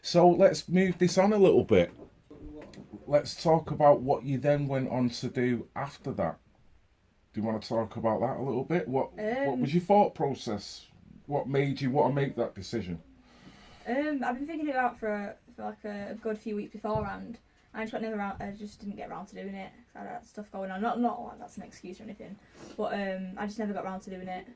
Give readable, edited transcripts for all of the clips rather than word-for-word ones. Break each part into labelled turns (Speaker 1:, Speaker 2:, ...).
Speaker 1: So let's move this on a little bit. Let's talk about what you then went on to do after that. Do you want to talk about that a little bit? What was your thought process? What made you want to make that decision?
Speaker 2: I've been thinking about for like a good few weeks beforehand. I just didn't get around to doing it. I had stuff going on. Not like that's an excuse or anything, but I just never got around to doing it.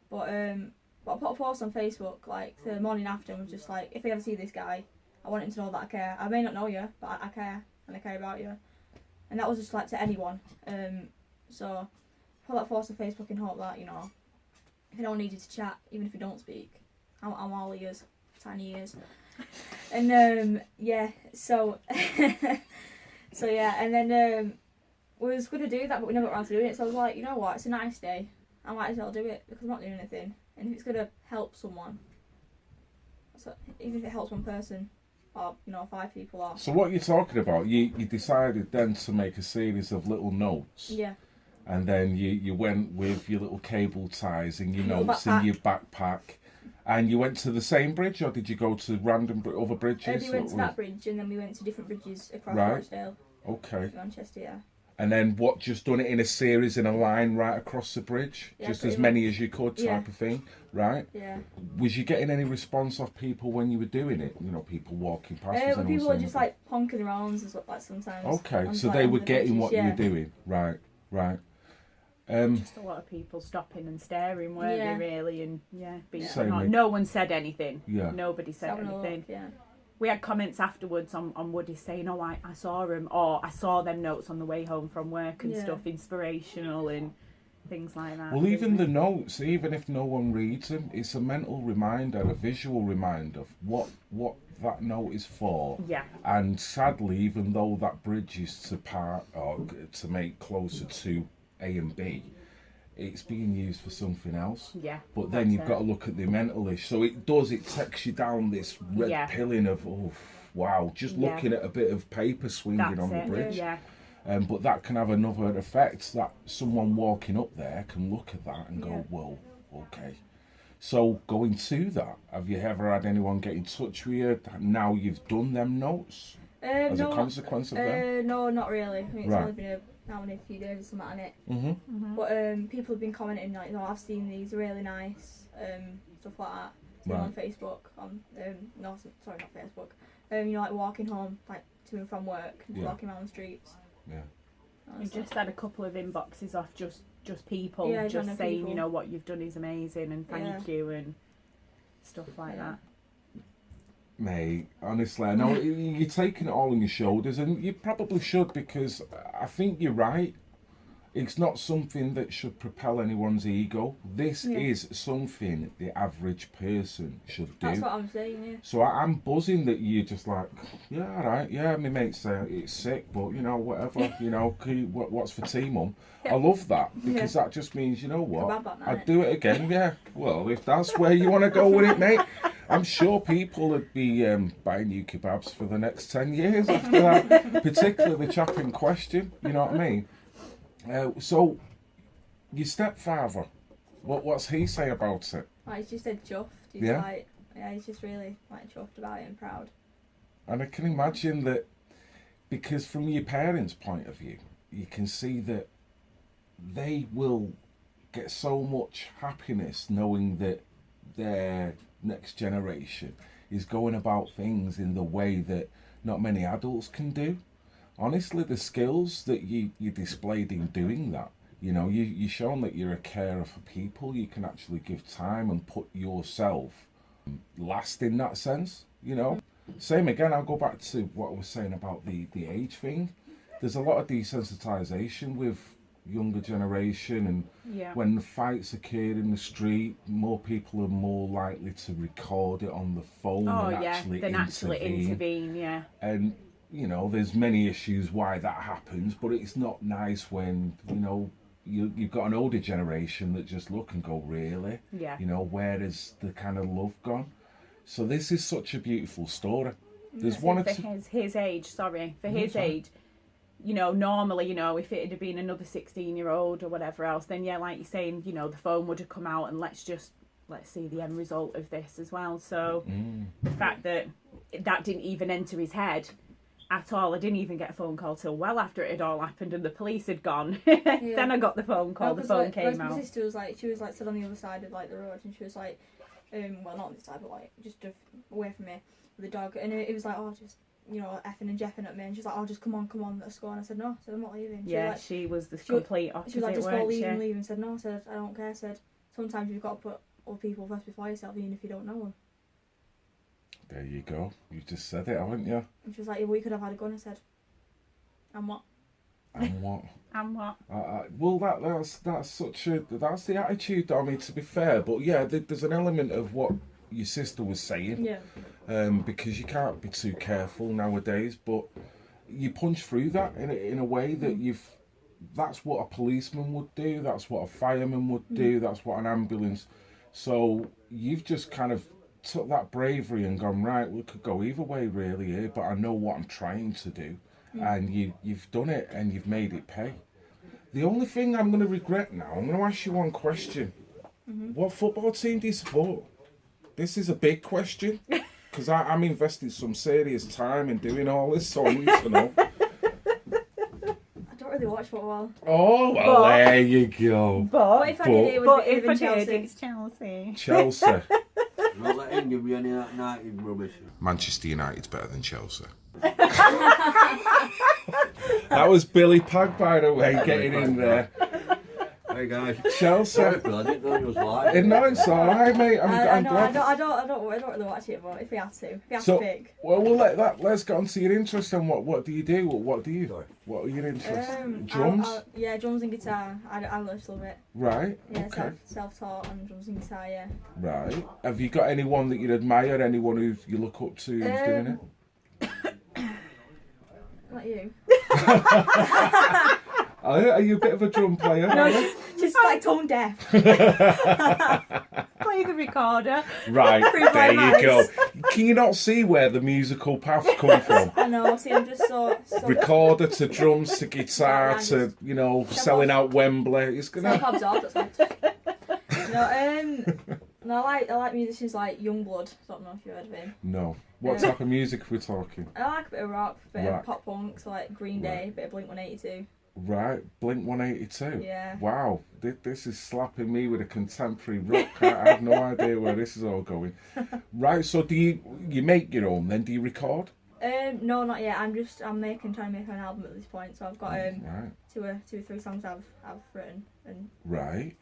Speaker 2: But I put a post on Facebook like the morning after and was just like, if I ever see this guy, I want him to know that I care. I may not know you, but I care and I care about you. And that was just like to anyone. So put that post on Facebook and hope that, you know, if anyone needed to chat, even if you don't speak, I'm all ears, tiny ears. And yeah, so so yeah, and then we was gonna do that, but we never got around to doing it. So I was like, you know what, it's a nice day. I might as well do it because I'm not doing anything, and if it's gonna help someone, so even if it helps one person, or you know, 5 people, or
Speaker 1: So what you're talking about, you decided then to make a series of little notes.
Speaker 2: yeah,
Speaker 1: And then you went with your little cable ties and your
Speaker 2: Little
Speaker 1: notes in your backpack. And you went to the same bridge, or did you go to random other bridges?
Speaker 2: we went to that bridge, and then we went to different bridges across
Speaker 1: Right.
Speaker 2: Rochdale,
Speaker 1: Okay.
Speaker 2: Manchester, yeah.
Speaker 1: And then what, just done it in a series, in a line right across the bridge?
Speaker 2: Yeah,
Speaker 1: Just
Speaker 2: pretty
Speaker 1: as many
Speaker 2: much.
Speaker 1: as you could type
Speaker 2: Yeah.
Speaker 1: of thing, right?
Speaker 2: Yeah.
Speaker 1: Was you getting any response off people when you were doing it? You know, people walking past? Was
Speaker 2: But
Speaker 1: anyone
Speaker 2: people were
Speaker 1: saying
Speaker 2: just
Speaker 1: anything?
Speaker 2: like honking their arms as well, like sometimes.
Speaker 1: Okay,
Speaker 2: on,
Speaker 1: so
Speaker 2: like,
Speaker 1: they
Speaker 2: on
Speaker 1: were
Speaker 2: the
Speaker 1: getting
Speaker 2: bridges,
Speaker 1: what you were doing. Right, right.
Speaker 3: Just a lot of people stopping and staring, weren't
Speaker 2: Yeah.
Speaker 3: they, really? And yeah, being
Speaker 1: Same
Speaker 3: not,
Speaker 1: with-
Speaker 3: no one said anything.
Speaker 1: Yeah.
Speaker 3: Nobody said
Speaker 2: Having a
Speaker 3: anything.
Speaker 2: look, yeah.
Speaker 3: We had comments afterwards on Woody saying, oh, I saw him, or I saw them notes on the way home from work and
Speaker 2: Yeah.
Speaker 3: stuff, inspirational and things like that.
Speaker 1: Well, even the
Speaker 3: really.
Speaker 1: notes, even if no one reads them, it's a mental reminder, a visual reminder of what that note is for.
Speaker 3: Yeah.
Speaker 1: And sadly, even though that bridge is to part or to make closer to A and B, it's being used for something else.
Speaker 3: Yeah.
Speaker 1: But then
Speaker 3: that's
Speaker 1: you've
Speaker 3: it.
Speaker 1: got to look at the mentalish. So it takes you down this red
Speaker 3: Yeah.
Speaker 1: pilling of, oh, wow, just
Speaker 3: Yeah.
Speaker 1: looking at a bit of paper swinging
Speaker 3: That's
Speaker 1: on the
Speaker 3: it.
Speaker 1: bridge.
Speaker 3: Yeah.
Speaker 1: But that can have another effect, that someone walking up there can look at that and go,
Speaker 2: Yeah.
Speaker 1: whoa, okay. So going to that, have you ever had anyone get in touch with you now you've done them notes as
Speaker 2: No,
Speaker 1: a consequence of them?
Speaker 2: no, not really. I mean, it's
Speaker 1: Right.
Speaker 2: only been a few days or something on it.
Speaker 1: Mm-hmm.
Speaker 2: But people have been commenting like, I've seen these, really nice, stuff like that. Seen them on Facebook, no, sorry, not Facebook. You know, like walking home, like to and from work, and
Speaker 1: Yeah.
Speaker 2: walking around the streets.
Speaker 1: Yeah.
Speaker 3: We just had a couple of inboxes off just people
Speaker 2: Yeah,
Speaker 3: just
Speaker 2: random
Speaker 3: saying,
Speaker 2: people.
Speaker 3: you know, what you've done is amazing and thank you and stuff like
Speaker 2: Yeah.
Speaker 3: that.
Speaker 1: Mate, honestly, I know you're taking it all on your shoulders, and you probably should, because I think you're right. It's not something that should propel anyone's ego. This
Speaker 2: Yeah.
Speaker 1: is something the average person should do.
Speaker 2: That's what I'm saying, yeah.
Speaker 1: So I'm buzzing that you're just like, yeah, all right, yeah, my mates say it's sick, but you know, whatever, you know, what's for tea, mum? I love that, because that just means, you know what,
Speaker 2: Kebab that night.
Speaker 1: I'd do it again, yeah. Well, if that's where you want to go with it, mate, I'm sure people would be buying you kebabs for the next 10 years after that, particularly the chap in question, you know what I mean? So, your stepfather, what's he say about it?
Speaker 2: Like, he's just said chuffed. He's
Speaker 1: Yeah?
Speaker 2: like, yeah, he's just really like chuffed about it and proud.
Speaker 1: And I can imagine that, because from your parents' point of view, you can see that they will get so much happiness knowing that their next generation is going about things in the way that not many adults can do. Honestly, the skills that you displayed in doing that, you know, you've shown that you're a carer for people. You can actually give time and put yourself last in that sense, you know. Same again, I'll go back to what I was saying about the age thing. There's a lot of desensitization with younger generation, and
Speaker 3: Yeah.
Speaker 1: when the fights occur in the street, more people are more likely to record it on the phone
Speaker 3: Oh
Speaker 1: and
Speaker 3: yeah,
Speaker 1: actually
Speaker 3: then actually intervene, yeah.
Speaker 1: And you know, there's many issues why that happens, but it's not nice when, you know, you've got an older generation that just look and go, really?
Speaker 3: Yeah.
Speaker 1: You know, where is the kind of love gone? So this is such a beautiful story. There's one or
Speaker 3: For
Speaker 1: two...
Speaker 3: his age, sorry, for his
Speaker 1: sorry.
Speaker 3: age, you know, normally, you know, if it had been another 16-year-old or whatever else, then yeah, like you're saying, you know, the phone would have come out and let's just let's see the end result of this as well. So the fact that didn't even enter his head at all. I didn't even get a phone call till well after it had all happened and the police had gone. Then I got the phone call. The phone came out.
Speaker 2: My sister was like, stood on the other side of like the road, and she was like, well, not on this side, but like just away from me with the dog, and it was like, oh, just effing and jeffing at me, and she's like, oh, just come on, let's go. And I said, no, I said, I'm not leaving.
Speaker 3: She was the complete opposite.
Speaker 2: She was like, just go, leave. And said, no, I said, I don't care. I said, sometimes you've got to put other people first before yourself, even if you don't know them.
Speaker 1: There you go. You just said it, haven't you?
Speaker 2: And she was like, yeah, we could have had a gun. I said, and what?
Speaker 1: And what?
Speaker 3: And what?
Speaker 1: Well, that's the attitude. I mean, to be fair, but yeah, there's an element of what your sister was saying.
Speaker 2: Yeah.
Speaker 1: Because you can't be too careful nowadays, but you punch through that in a way that that's what a policeman would do. That's what a fireman would do. That's what an ambulance. So you've just kind of took that bravery and gone, right, we could go either way really here, but I know what I'm trying to do. And you've done it and you've made it pay. The only thing I'm going to regret now, I'm going to ask you one question. What football team do you support? This is a big question, because I'm investing some serious time in doing all this, so I need to know.
Speaker 2: I don't really watch football.
Speaker 1: Oh, well, there you go.
Speaker 2: But if I did, it would be Chelsea.
Speaker 3: It's Chelsea.
Speaker 1: Chelsea.
Speaker 4: Not letting you be any of that United rubbish.
Speaker 1: Manchester United's better than Chelsea. That was Billy Pag, by the way, getting in there.
Speaker 4: Hey guys.
Speaker 1: Chelsea.
Speaker 4: Sorry, Phil, I didn't know you was live.
Speaker 1: No, it's alright, mate. I'm glad.
Speaker 2: I don't really watch it, but if we have to pick.
Speaker 1: Well, let's get on to your interest and what do you do? What are your interests? Drums?
Speaker 2: Yeah, drums and guitar. I just love it.
Speaker 1: Right.
Speaker 2: Yeah,
Speaker 1: okay.
Speaker 2: Self-taught on drums and guitar. Yeah.
Speaker 1: Right. Have you got anyone that you admire? Anyone who you look up to who's doing it?
Speaker 2: Not you.
Speaker 1: Are you a bit of a drum player?
Speaker 2: No, just like tone deaf.
Speaker 3: Play the recorder.
Speaker 1: Right, there you go. Can you not see where the musical paths come from?
Speaker 2: I know, see, I'm just so
Speaker 1: Recorder to drums to guitar to, selling out Wembley. It's gonna.
Speaker 2: Self-absorbed, that's No, I like musicians like Youngblood. I don't know if you've heard of him.
Speaker 1: No. What type of music are we talking?
Speaker 2: I like a bit of rock, a bit of pop punk, so like Green Day, a bit of Blink 182.
Speaker 1: Right, Blink 182.
Speaker 2: Yeah.
Speaker 1: Wow, this is slapping me with a contemporary rock. I have no idea where this is all going. Right, so do you make your own then? Do you record?
Speaker 2: No, not yet. I'm trying to make an album at this point. So I've got two or three songs I've written and.
Speaker 1: Right.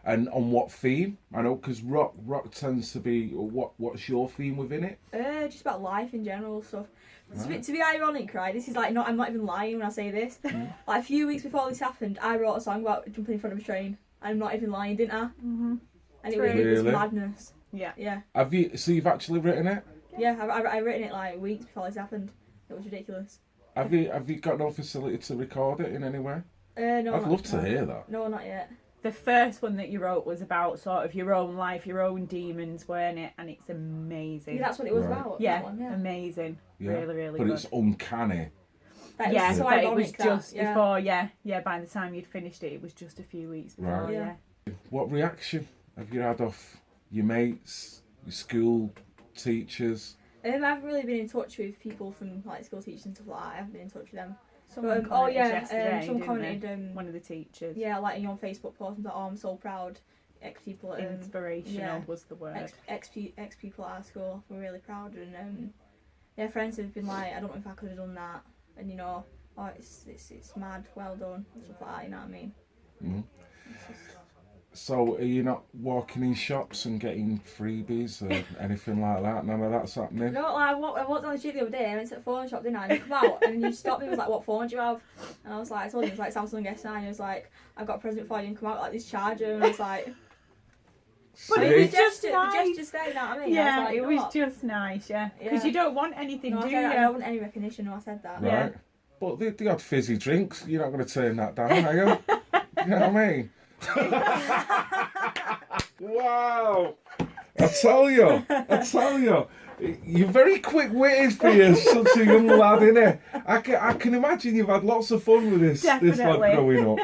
Speaker 1: And on what theme? I know, because rock tends to be. What's your theme within it?
Speaker 2: Just about life in general stuff. Right. To be ironic, right? This is like I'm not even lying when I say this. Like a few weeks before this happened, I wrote a song about jumping in front of a train. I'm not even lying, didn't I? Mm-hmm. And it was madness. Yeah. Yeah.
Speaker 1: Have you? So you've actually written it?
Speaker 2: Yeah, I've written it like weeks before this happened. It was ridiculous.
Speaker 1: Have you got no facility to record it in any way?
Speaker 2: No.
Speaker 1: I'd love to hear that.
Speaker 2: No, not yet.
Speaker 3: The first one that you wrote was about sort of your own life, your own demons, weren't it? And it's amazing.
Speaker 2: Yeah, that's what it was about.
Speaker 3: Yeah,
Speaker 2: that one, yeah.
Speaker 3: Amazing.
Speaker 2: Yeah.
Speaker 3: Really, really
Speaker 1: but
Speaker 3: good.
Speaker 1: it's uncanny.
Speaker 2: Yeah, so
Speaker 3: but it was just
Speaker 2: yeah.
Speaker 3: before, by the time you'd finished it was just a few weeks before,
Speaker 1: right.
Speaker 3: yeah.
Speaker 1: What reaction have you had off your mates, your school teachers?
Speaker 2: I haven't really been in touch with people from like school teachers and stuff like that. I haven't been in touch with them.
Speaker 3: Someone commented, one of the teachers.
Speaker 2: Yeah, like on Facebook post and like, oh, I'm so proud. Ex people.
Speaker 3: Inspirational was the word.
Speaker 2: Ex people at our school were really proud, and friends have been like, I don't know if I could have done that, and oh, it's mad, well done, and stuff like that. You know what I mean?
Speaker 1: Mm-hmm. So are you not walking in shops and getting freebies or anything like that? None of that's happening?
Speaker 2: No, like, I walked down the street the other day, I went to the phone shop, didn't I? And you come out and you stopped me and was like, what phone do you have? And I was like, I told him it was like Samsung S9, and he was like, I've got a present for you, and come out like this charger, and I was like...
Speaker 3: But it was just nice.
Speaker 2: The gesture stayed, you know what I mean?
Speaker 3: Yeah,
Speaker 2: I was like,
Speaker 3: it was just nice, yeah. Because you don't want anything, do you?
Speaker 2: I don't want any recognition, no, I said that.
Speaker 1: Right.
Speaker 2: Yeah.
Speaker 1: But they had fizzy drinks, you're not going to turn that down, are you? You know what I mean? Wow! I tell you, you're very quick-witted for you, such a young lad, innit? I can imagine you've had lots of fun with this lad growing up.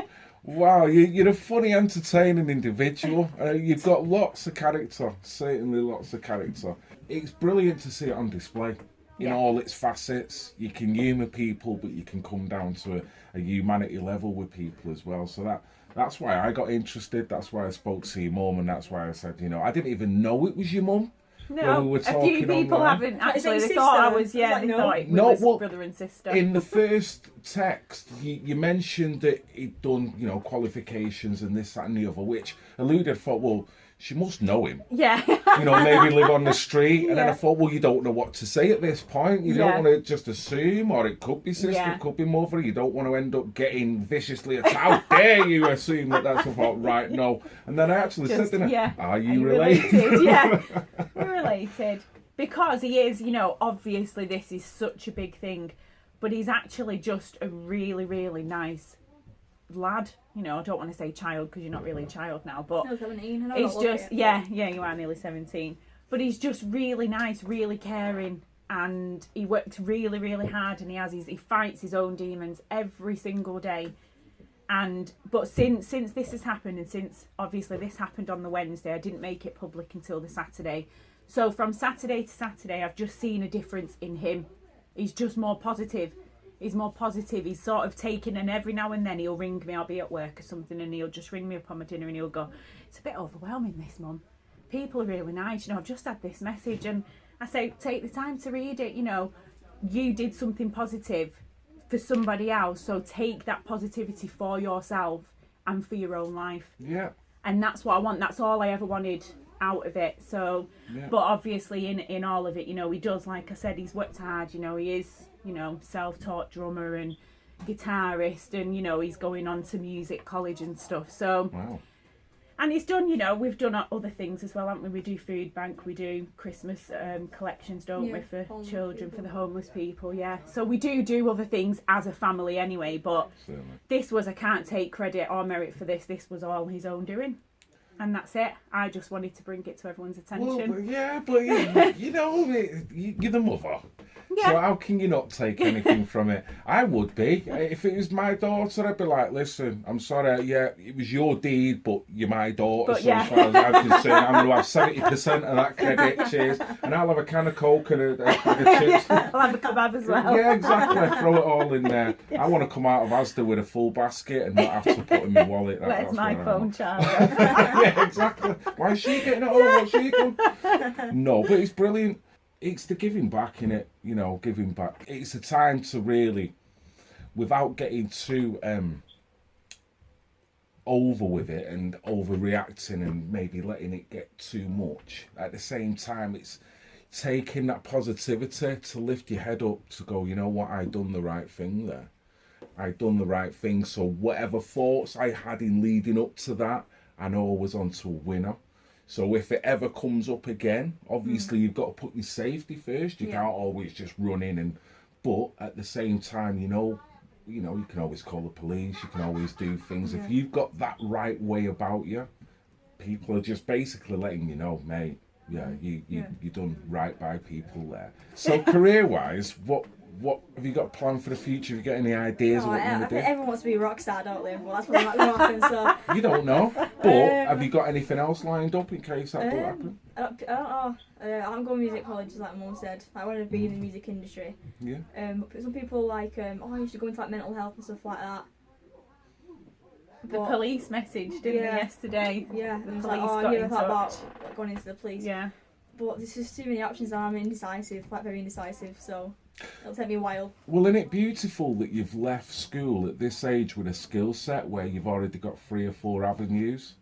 Speaker 1: Wow, you're a funny, entertaining individual. You've got lots of character, certainly lots of character. It's brilliant to see it on display in all its facets. You can humour people, but you can come down to a humanity level with people as well. So that's why I got interested. That's why I spoke to your mum, and that's why I said, I didn't even know it was your mum.
Speaker 3: No,
Speaker 1: we were
Speaker 3: a few
Speaker 1: talking
Speaker 3: people
Speaker 1: online.
Speaker 3: haven't actually.
Speaker 2: Is it
Speaker 3: They
Speaker 2: your
Speaker 3: thought I
Speaker 2: sister?
Speaker 3: was, yeah,
Speaker 2: Like,
Speaker 3: they
Speaker 2: no.
Speaker 3: thought it
Speaker 1: No,
Speaker 3: was
Speaker 1: well,
Speaker 3: brother and sister.
Speaker 1: In the first text, you mentioned that he'd done, qualifications and this, that, and the other, which alluded, thought, well, she must know him.
Speaker 3: Yeah.
Speaker 1: Maybe live on the street. And then I
Speaker 3: Yeah.
Speaker 1: thought, well, you don't know what to say at this point. You
Speaker 3: Yeah.
Speaker 1: don't want to just assume, or it could be sister,
Speaker 3: Yeah.
Speaker 1: it could be mother. You don't want to end up getting viciously attacked. How dare you assume that's a fault? Right, no. And then I actually said, didn't I,
Speaker 3: yeah.
Speaker 1: are you related?
Speaker 3: Yeah, we're related. Because he is, obviously this is such a big thing, but he's actually just a really, really nice lad. I don't want to say child because you're not really a child now, but
Speaker 2: No, 17. I know
Speaker 3: it's
Speaker 2: not
Speaker 3: just,
Speaker 2: looking.
Speaker 3: yeah, you are nearly 17. But he's just really nice, really caring, and he works really, really hard, and he fights his own demons every single day. But since this has happened, and since obviously this happened on the Wednesday, I didn't make it public until the Saturday. So from Saturday to Saturday, I've just seen a difference in him. He's just more positive. He's more positive. He's sort of taken, and every now and then he'll ring me. I'll be at work or something, and he'll just ring me up on my dinner, and he'll go, "It's a bit overwhelming, this, Mum. People are really nice. I've just had this message," and I say, "Take the time to read it. You did something positive for somebody else, so take that positivity for yourself and for your own life."
Speaker 1: Yeah.
Speaker 3: And that's what I want. That's all I ever wanted out of it. So,
Speaker 1: Yeah.
Speaker 3: but obviously in all of it, he does, like I said, he's worked hard. He is, self-taught drummer and guitarist, and he's going on to music college and stuff. So,
Speaker 1: Wow.
Speaker 3: and he's done, we've done other things as well, haven't we? We do food bank, we do Christmas collections, don't we,
Speaker 2: Yeah,
Speaker 3: for
Speaker 2: homeless
Speaker 3: children, for
Speaker 2: people.
Speaker 3: the homeless people, yeah. So we do other things as a family anyway, but
Speaker 1: Certainly.
Speaker 3: this was, I can't take credit or merit for this. This was all his own doing. And that's it. I just wanted to bring it to everyone's attention.
Speaker 1: Well, yeah, but you're the mother.
Speaker 3: Yeah.
Speaker 1: So how can you not take anything from it? I would be. If it was my daughter, I'd be like, listen, I'm sorry, yeah, it was your deed, but you're my daughter,
Speaker 3: But
Speaker 1: so
Speaker 3: yeah.
Speaker 1: as far as I'm concerned, I'm going to have 70% of that credit, cheers. And I'll have a can of Coke and a bag of chips.
Speaker 3: I'll have a kebab as well.
Speaker 1: Yeah, exactly. Throw it all in there. I want to come out of Asda with a full basket and not have to put in my wallet.
Speaker 3: Where's
Speaker 1: That's
Speaker 3: my
Speaker 1: where I'm
Speaker 3: phone
Speaker 1: at.
Speaker 3: charger?
Speaker 1: Yeah, exactly. Why is she getting it all? What's she done? No, but it's brilliant. It's the giving back, innit? Giving back. It's a time to really, without getting too over with it and overreacting and maybe letting it get too much. At the same time, it's taking that positivity to lift your head up to go, you know what, I done the right thing there. I done the right thing. So whatever thoughts I had in leading up to that, I know I was onto a winner. So if it ever comes up again, obviously you've got to put your safety first. You
Speaker 2: Yeah.
Speaker 1: can't always just run in but at the same time, you can always call the police, you can always do things.
Speaker 2: Yeah.
Speaker 1: If you've got that right way about you, people are just basically letting you know, mate, you done right by people there. So career wise, what have you got a plan for the future? Have you got any ideas of what you
Speaker 2: I
Speaker 1: want
Speaker 2: think
Speaker 1: to do?
Speaker 2: everyone wants to be a rock star, don't they? Well, that's probably not going to happen, so...
Speaker 1: You don't know, but have you got anything else lined up in case that don't happen?
Speaker 2: I don't know. I'm going to music college, like Mum said. I want to be in the music industry.
Speaker 1: Yeah.
Speaker 2: But some people like, you should go into like mental health and stuff like that.
Speaker 3: The
Speaker 2: But,
Speaker 3: police message, didn't
Speaker 2: Yeah.
Speaker 3: they, yesterday?
Speaker 2: yeah,
Speaker 3: The
Speaker 2: and it's like,
Speaker 3: police
Speaker 2: I
Speaker 3: got
Speaker 2: never
Speaker 3: in
Speaker 2: thought about
Speaker 3: touch.
Speaker 2: going into the police.
Speaker 3: Yeah.
Speaker 2: But there's just too many options and I'm indecisive, like very indecisive, so it'll take me a while.
Speaker 1: Well, isn't it beautiful that you've left school at this age with a skill set where you've already got 3 or 4 avenues?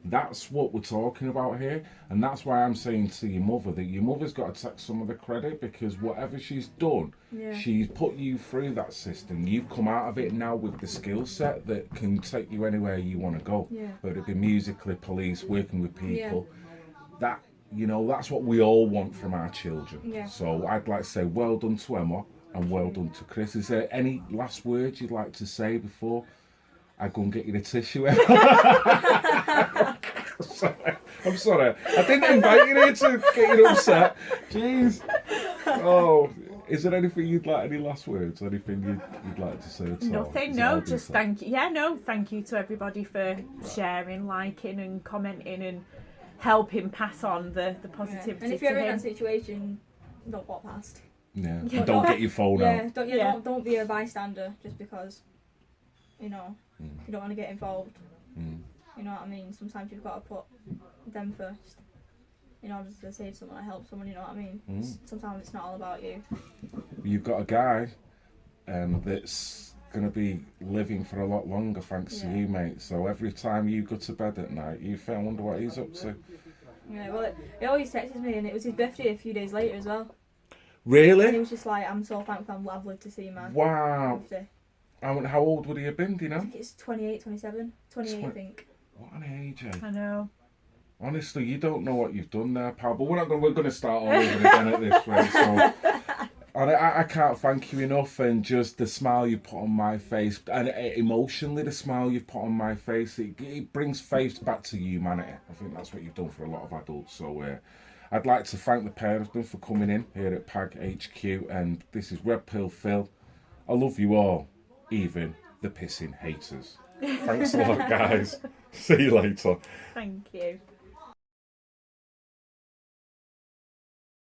Speaker 1: That's what we're talking about here, and that's why I'm saying to your mother that your mother's got to take some of the credit, because whatever she's done,
Speaker 2: Yeah.
Speaker 1: she's put you through that system. You've come out of it now with the skill set that can take you anywhere you want to go,
Speaker 2: Yeah.
Speaker 1: whether it be musically, police, working with people. That, that's what we all want from our children.
Speaker 2: Yeah.
Speaker 1: So I'd like to say well done to Emma and well done to Chris. Is there any last words you'd like to say before I go and get you the tissue? I'm sorry. I didn't invite you here to get you upset. Jeez. Oh, Is there anything you'd like, any last words? Anything you'd like to say at all?
Speaker 3: Nothing,
Speaker 1: Is it
Speaker 3: no,
Speaker 1: all been
Speaker 3: just
Speaker 1: said?
Speaker 3: thank you. Yeah, no, thank you to everybody for sharing, liking and commenting and helping pass on the
Speaker 2: Yeah.
Speaker 3: positivity
Speaker 2: And if
Speaker 3: to
Speaker 2: you're in
Speaker 3: him.
Speaker 2: that situation, don't walk past.
Speaker 1: Yeah.
Speaker 3: Yeah.
Speaker 1: And don't get your phone
Speaker 2: Yeah,
Speaker 1: out.
Speaker 2: don't be a bystander just because, you know,
Speaker 1: Mm.
Speaker 2: you don't want to get involved.
Speaker 1: Mm.
Speaker 2: You know what I mean? Sometimes you've got to put them first in order to save someone or help someone, you know what I mean?
Speaker 1: Mm.
Speaker 2: Sometimes it's not all about you.
Speaker 1: You've got a guy that's going to be living for a lot longer thanks to
Speaker 2: Yeah.
Speaker 1: you, mate. So every time you go to bed at night, you feel, I wonder what he's up to.
Speaker 2: Yeah, well, it always texts me, and it was his birthday a few days later as well. And he
Speaker 1: Really?
Speaker 2: was just like, I'm so thankful I've lived to see my
Speaker 1: Wow.
Speaker 2: birthday.
Speaker 1: How old would he have been, do you
Speaker 2: I
Speaker 1: know?
Speaker 2: think it's 28, 27. 28, I think.
Speaker 1: What an age, eh?
Speaker 3: I know.
Speaker 1: Honestly, you don't know what you've done there, pal. But we're going to start all over again at this rate. So, and I can't thank you enough, and just the smile you put on my face, and emotionally the smile you've put on my face, it brings faith back to humanity. I think that's what you've done for a lot of adults. So, I'd like to thank the pair of them for coming in here at PAG HQ, and this is Red Pill Phil. I love you all, even the pissing haters. Thanks a lot, guys. See you later.
Speaker 3: Thank you.